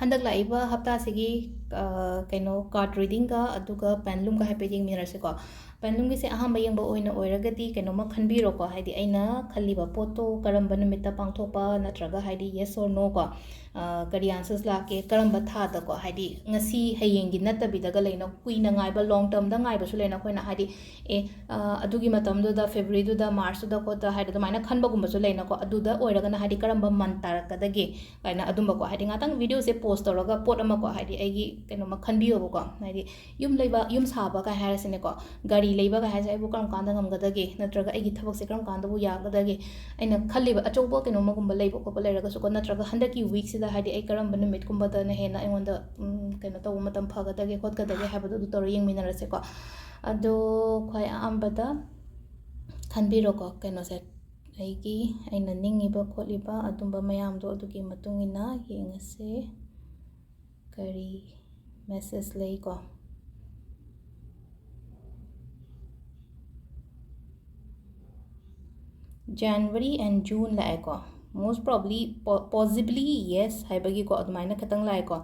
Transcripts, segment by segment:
Handak laiba hafta sigi kaino card reading ka aduga pendulum ka haipet yengminarase ko pendulum gi se ahamba yengba oina oiragadi kaino ma khanbiro ko haidi aina khalliba poto karamba numita pangthopa natraga haidi yes or no ko kari answers lake karamba tha da ko haidi ngasi hayengi natabida ga leina kuina ngaiba long term da ngaiba su leina khoina haidi e adugi matam da February da March da ko ta haidi maina khanba gumba su leina ko aduda oiraga na haidi karamba man tarakadagi kaina adumba ko haidi ngatang video se post toroga pot ama ko haidi aigi kaino ma khanbiyo ko haidi yum leiba yum saba ka harasine ko gari leiba ka hasa ibu karam kanda ngamgadagi natraga aigi thabak se karam kanda bu yagadagi aina khalliba achobo kaino magumba leiba ko leraga su ko natraga handaki week sida haidi ai karam banumit kumba da na hena aingonda kaino tawu matam phagadagi khotgadagi habadu du tor yengminarase ko ado khwai ambada khanbiro ko kaino se aigi aina ningiba kholiba adumba mayam do adugi matungina yengase kari message lay ko January and June lae ko most probably possibly yes haibagi ko adumaina khatang lae ko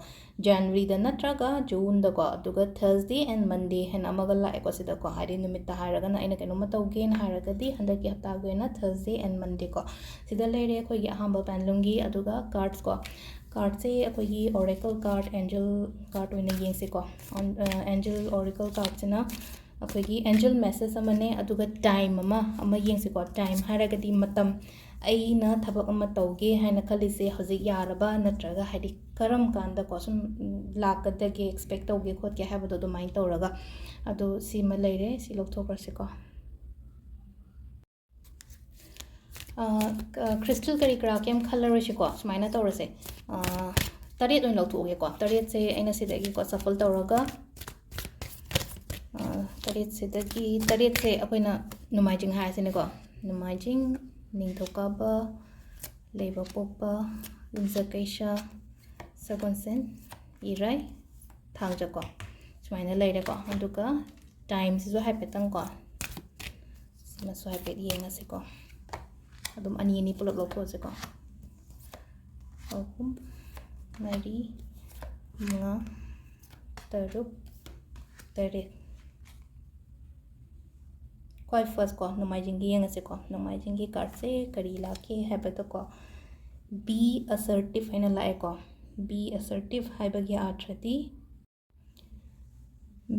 January da natraga June da ko aduga Thursday and Monday hen amaga lae ko sida ko hari numit ta haraga na aina kaino matauge na haragadi handaki hafta go na Thursday and Monday ko sida leire ko gi ahamba pendulum gi aduga cards ko card se akogi oracle card angel card oina yengse ko angel oracle card sina akogi angel message amane aduga time ama yengse ko time haragadi matam aina thabak ama tauge haina khalise hojik yaraba natraga haidi karam kanda ko sum lakadage expect tauge khotke habado do main tawraga ado sima leire si lokthokrase ko crystal kari kra kem color se ko sumaina tawrase taret oin lawthoge ko taret se aina sidagi ko shuffle tawraga taret se akoina numaijing ha sine ko numaijing ningthokaba leiba pokpa yumsakaisha sagonsen irai thangja ko sumaina leire ko aduga time sizo haipetang ko sima so haipet yengase ko adum ani ni pulak lokho se ko ahum mari mga taruk taret quite first ko nomaijingi yengase ko nomaijingi card se kari lake habeto ko be assertive ena lae ko be assertive haibagi atrati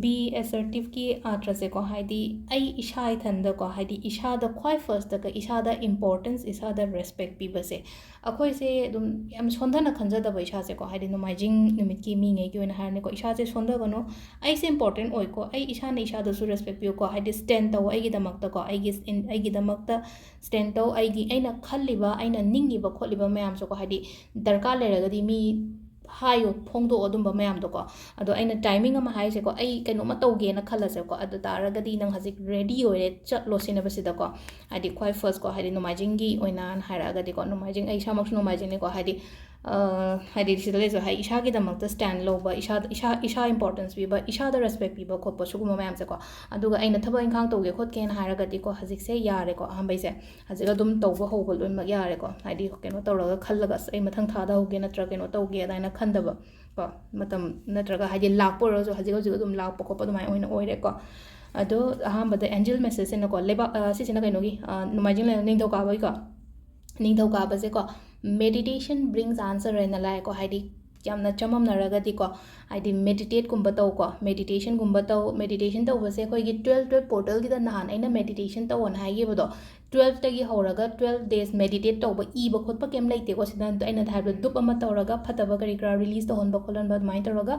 be assertive ki atrase ko haidi ai isha ithanda ko haidi isha da quite first da isha da importance isha da respect pi base akoi se dum yam sondana khanja da bai isha se ko haidi nomaijing numit ki mi ngai ki ona harne ko isha se sonda gano ai se important oi ko ai isha na isha da su respect pi ko haidi stand taw ai gi damak ta ko ai gi damak ta stand taw ai gi aina khalliba aina ningiba kholiba mayam so ko haidi darka leraga di mi hayo phongdo odumba mayam do ko ado aina timing ama haise ko ai kaino ma tawge na khalase ko ado taragadi nang hasik ready oire chatlo sinabasida ko adi quite first ko hadi nomaijing gi oina haraga di ko nomaijing ai samak nomaijing ne ko hadi hadi sidale so hai isha gi damak ta stand lo ba isha importance bi ba isha da respect bi ba ko po suguma mayam se ko aduga aina thaba inkhang tawge khot ken haraga di ko hasik se yare ko hambai se hasik adum tawba hobol loi mak yare ko hadi keno tawraga khallaga ai mathang thada hoge natra keno tawge daina khandaba ko matam natraga haji lakpo ro so haji haji dum lakpo ko padumai oina oire ko ado ahamba the angel message ne ko leba si sina kaino gi nomaijing le ning thoka bai ko ning thoka ba se ko meditation brings answer ena lai ko haidi yamna chamam naragadi ko haidi meditate kumba taw ko meditation taw base ko gi 12 portal gi da nahan aina meditation taw on haigi bodo 12 tagi horaga 12 days meditate taw ba e ba khot pa kem laite ko sidan aina thaiba dup ama tawraga phataba kari kra release to hon ba kholan ba mai tawraga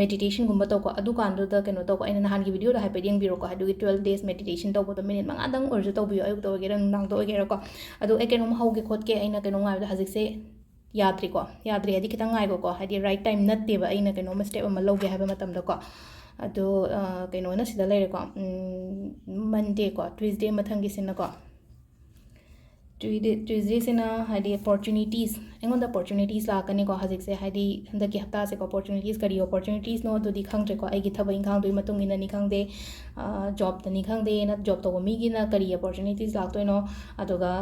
meditation gumba taw ko adu kandu da keno taw ko aina nahan gi video da haipet yeng biro ko hadu gi 12 days meditation taw bo to minute manga dang urju taw biyo ayuk taw gerang nang taw gera ko adu e keno hauge khot ke aina keno ngai da hazik se yadri ko yadri adi kitang ngai ko hadi right time natte ba aina keno ma step ama loge haba matam da ko ado keno na sida leire ko Monday ko Tuesday mathang gi sin ko Tuesdaysina hadi opportunities engon the opportunities la kani ko hajik se hadi handa ki hafta se ko opportunities kari opportunities no do di khang tre ko ai gi thaba ingkhang doi matung ina ni khang de job ta ni khang de na job to mi gi na kari opportunities la to no aduga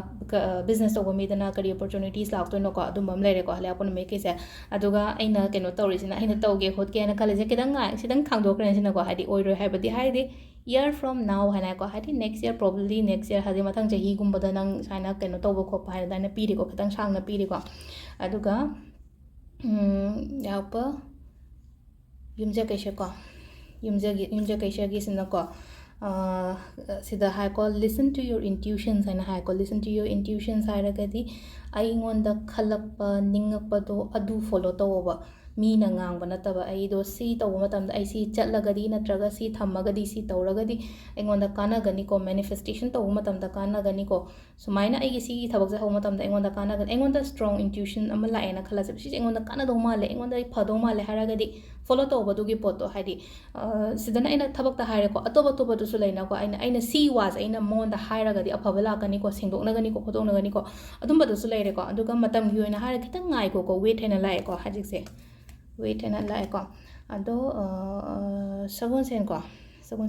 business to mi da na kari opportunities la to no ko adum bam lere ko hala apon me ke se aduga aina keno tori sina aina tawge hot ke na kale je kedang ngai sidang khang do kren sina ko hadi oi roi haibadi haidi year from now hana ko hadi next year probably next year hadi mathang jahi gumbada nang saina keno tawbo ko pa dana piri ko khitang sangna piri ko aduga yapa yumja kaise ko yumja kaise gi sina ko sida hai ko listen to your intuitions and hai ko listen to your intuitions hai ragadi ai ngonda khalakpa ningakpa do adu follow tawoba mi na ngang ba nataba ai do si tawo matam ai si chatlagadi natraga si thammagadi si tawragadi engonda kana gani ko manifestation tawo matam da kana gani ko sumaina ai gi si thabak ja haw matam da engonda kana gani engonda strong intuition ama la ena khala se si engonda kana do male engonda ai phado male haragadi follow tawo du gi poto haidi sidana ina thabak ta haire ko atoba toba du su leina ko aina si was aina monda hairagadi afabala kani ko singdokna gani ko khotokna gani ko adumba du su leire ko aduga matam gi oina haira kitang ngai ko wait hena lai ko hajik se wait hena lai ko ado sagon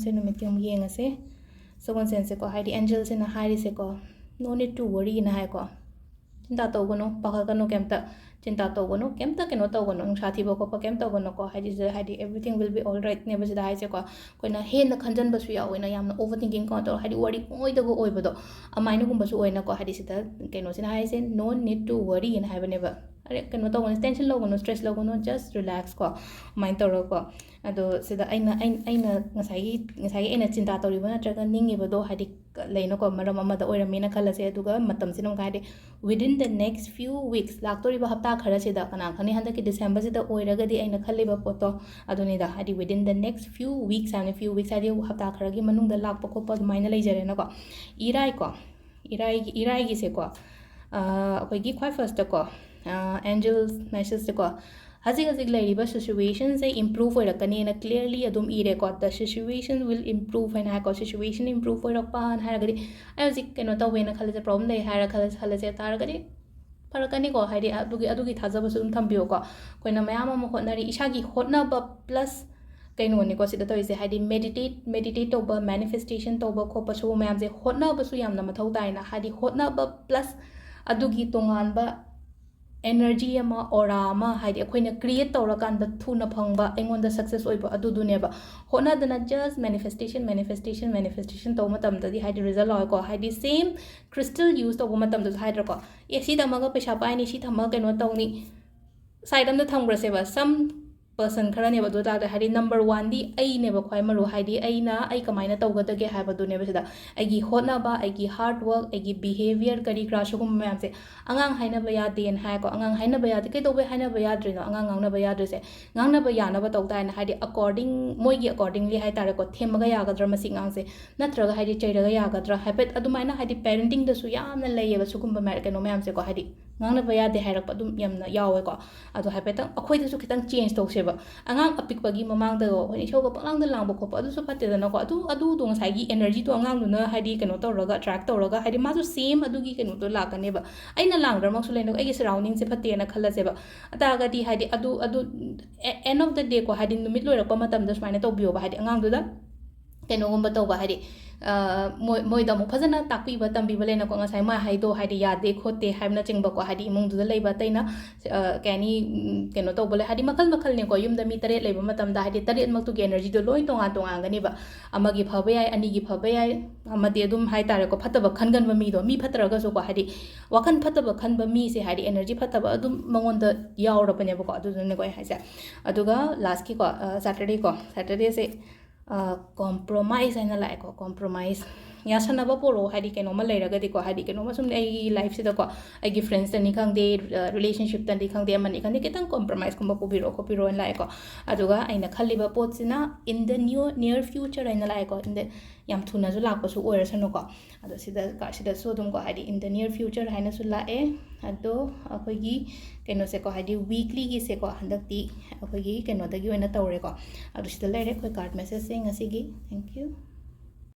sen numit kyam yenga se sagon sen se ko haidi angels in hairi se ko no need to worry na hai ko cinta to gono pakha kanu kemta cinta to gono kemta keno to gono sathi bo ko pa kemta gono ko haidi everything will be all right ne bajda hai se ko koina hen na khanjan basu ya oina yamna overthinking ko to haidi worry oi da go oi bodo amaina gum basu oina ko haidi sita keno sin hai se no need to worry in hai bane ba are keno to gono tension lo gono stress lo gono just relax ko mind to ro ko ado sida aina ngasai aina cinta to ri bana traga ningi bodo haidi leino ko maram ama da oiramina khala se aduga matam sinum gaide within the next few weeks laktori ba hafta khara se da kana khani handa ki december se da oiragadi aina khalle ba poto aduni da hadi within the next few weeks and a few weeks hadi hafta khara gi manung da lak ko pa maina leijare na ko irai gi se ko akoi gi khwai first ko angels messages ko hazik lairiba situation se improve oirakani na clearly adum ire ko the situation will improve and ha ko situation improve oirakpa han haragadi hazik keno tawena khale problem dai hara khale se taragadi farakani ko haidi adugi thajaba sum thambio ko koina mayam am hotnari isagi hotnaba plus kaino ni ko sida toise haidi meditate toba manifestation toba ko pasu mayam je hotnaba su yamna mathau taina haidi hotnaba plus adugi tonganba energy ama aura ama haidi akoina create tawrakanda thuna phangba engonda success oiba adu duneba hona dana just manifestation taw matam da di haidi result oi ko haidi same crystal use taw matam da haidra ko e si damaga paisa pai ni si thama keno tawni side am da thangra seba some person khara ne badu da haidi number 1 di ai ne ba khwai maru haidi aina ai kamaina tawgadage haibadu ne ba sida aigi hotna ba aigi hard work aigi behavior kari krashugum mayam se angang haina ba ya den hai ko angang haina ba ya de kai do ba haina ba ya drino angang ngangna ba ya dre se ngangna ba ya na ba tawta na haidi accordingly hai tare ko themaga ya gadra masi ngang se natraga haidi chairaga ya gadra habit adumaina haidi parenting da su yamna leye ba sugum ba mer keno mayam se ko haidi ngangna ba ya de hairak pa dum yamna yawe ko adu habit akhoi da su kitang change to se angang apikpagi mamang da honi shoga panglang da langbo ko adu so patte da na ko adu do ngai gi energy to angang du na haidi keno to roga track to roga haidi ma so same adu gi keno to la kane ba aina langdar mak su leno ai gi surrounding se patte na khala se ba ata ga di haidi adu end of the day ko haidi numit loirak pa matam da smaina to bio ba haidi angang du da keno gumba to ba haidi moi da mo phajana takpi ba tambi ba lena ko ngasai ma haido haidi yade khote haimna chingba ko haidi imung du da leiba taina kani keno to bole haidi makal ne ko yum da mi tare leiba matam da haidi tare mak tu ge energy do loi tonga gani ba amagi phabe ai ani gi phabe ai amade dum hai tare ko phataba khangan ba mi do mi phatara ga so ko haidi wakan phataba khan ba mi se haidi energy phataba adum mangon da yaura pa ne ba ko adu ne ko hai sa aduga last ki ko saturday se compromise aina la ko compromise ya sanaba poro haidi keno ma leiraga di ko haidi keno ma sum ai life sida ko ai gi friends tani khangde relationship tani khangde amani khangde kitang compromise kumba pubiro ko piro en la ko aduga aina khaliba potsina in the near future aina la ko in the yam thuna ju lakpa su oira sano ko adu sida so dum ko haidi in the near future haina su la e ado akoi gi keno se ko haidi weekly gi se ko handak ti akoi gi keno da gi oina tawre ko adu sida lere koi card message se ngasi gi thank you